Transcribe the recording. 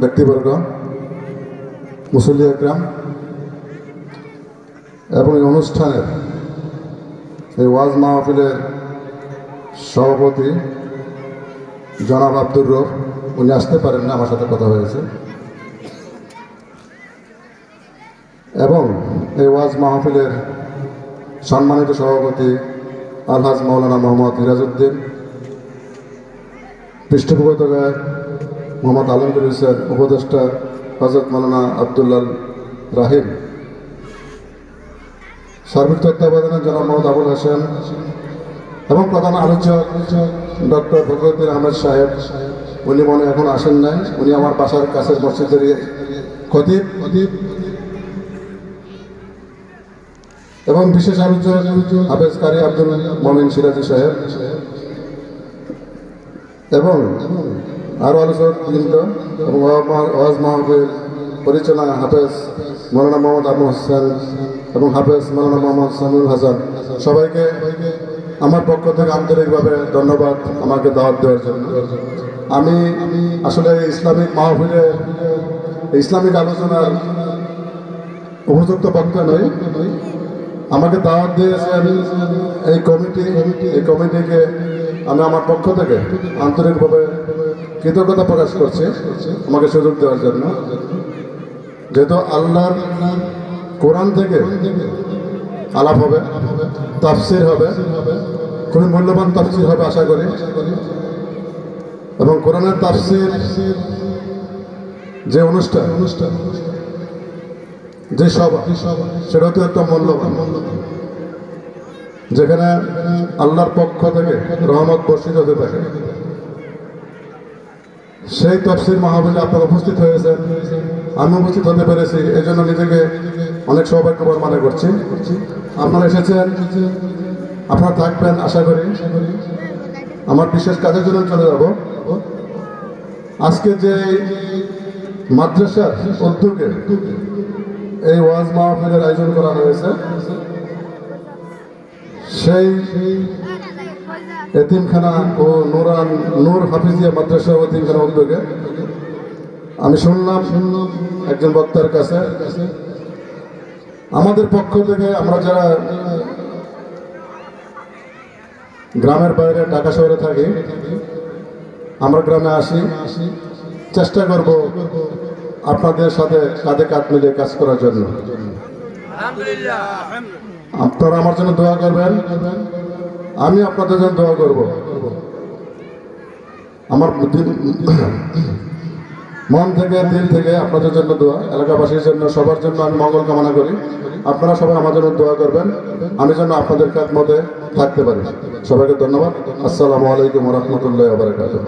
ব্যক্তিবর্গ, মুসল্লি একরাম এবং এই অনুষ্ঠানের এই ওয়াজ মাহফিলের সভাপতি জনাব আব্দুর রব, উনি আসতে পারেন না, আমার সাথে কথা হয়েছে। এবং এই ওয়াজ মাহফিলের সম্মানিত সভাপতি আলহাজ মৌলানা মোহাম্মদ সিরাজউদ্দিন, পৃষ্ঠপোষকতায় মোহাম্মদ আলমগীর হোসেন, উপদেষ্টা হযরত মৌলানা আব্দুল্লাহ রাহিম, সার্বিক তত্ত্বাবধানে জনাব মোহাম্মদ আবুল হাসান এবং প্রধান আলোচক ডক্টর ফখরুদ্দিন আহমেদ সাহেব, উনি মনে এখন আসেন নাই, উনি আমার বাসার কাছের মসজিদের খতিব, এবং বিশেষ আলোচক হাফেজ কারি আব্দুল মমিন সিরাজি সাহেব এবং আরও আলোচক বৃন্দ এবং ওয়াজ মাহফিল পরিচালনা হাফেজ মৌলানা মোহাম্মদ আবু হোসেন এবং হাফেজ মৌলানা মোহাম্মদ সামিউল হাসান, সবাইকে আমার পক্ষ থেকে আন্তরিকভাবে ধন্যবাদ আমাকে দাওয়াত দেওয়ার জন্য। আমি আসলে ইসলামিক মাহফিলে ইসলামিক আলোচনার উপযুক্ত বক্তা নই। আমাকে দাওয়াত দিয়েছেন এই কমিটিকে আমি আমার পক্ষ থেকে আন্তরিকভাবে কৃতজ্ঞতা প্রকাশ করছি আমাকে সুযোগ দেওয়ার জন্য। যেহেতু আল্লাহর কোরআন থেকে আলাপ হবে, তাফসির হবে, খুবই মূল্যবান তাফসির হবে আশা করি, এবং কোরআনের তাফসির যে অনুষ্ঠান যে সভা, সেটা অত্যন্ত মূল্যবান, যেখানে আল্লাহর পক্ষ থেকে রহমত বর্ষিত হতে থাকে। সেই তাফসীর মাহফিলে আপনারা উপস্থিত হয়েছেন, আমি উপস্থিত হতে পেরেছি, এই জন্য নিজেকে অনেক সৌভাগ্যবান মনে করছি। আপনারা এসেছেন, আপনারা থাকবেন আশা করি। আমার বিশেষ কাজের জন্য চলে যাব। আজকে যে মাদ্রাসার উদ্যোগে এই ওয়াজ মাহফিলের আয়োজন করা হয়েছে, সেই এতিমখানা ও নূর হাফিজিয়া মাদ্রাসা ও এতিমখানা উদ্যোগে আমি শুনলাম একজন বক্তার কাছে, আমাদের পক্ষ থেকে আমরা যারা গ্রামের বাইরে ঢাকা শহরে থাকি, আমরা গ্রামে আসি, চেষ্টা করব আপনাদের সাথে কাঁধে কাঁধ মিলিয়ে কাজ করার জন্য। আপনারা আমার জন্য দোয়া করবেন, আমি আপনাদের জন্য দোয়া করব। আমার মন থেকে দিল থেকে আপনাদের জন্য দোয়া, এলাকাবাসীর জন্য, সবার জন্য আমি মঙ্গল কামনা করি। আপনারা সবাই আমার জন্য দোয়া করবেন, আমি যেন আপনাদের খেদমতে থাকতে পারি। সবাইকে ধন্যবাদ। আসসালামু আলাইকুম ওয়া রাহমাতুল্লাহি ওয়া বারাকাতুহু।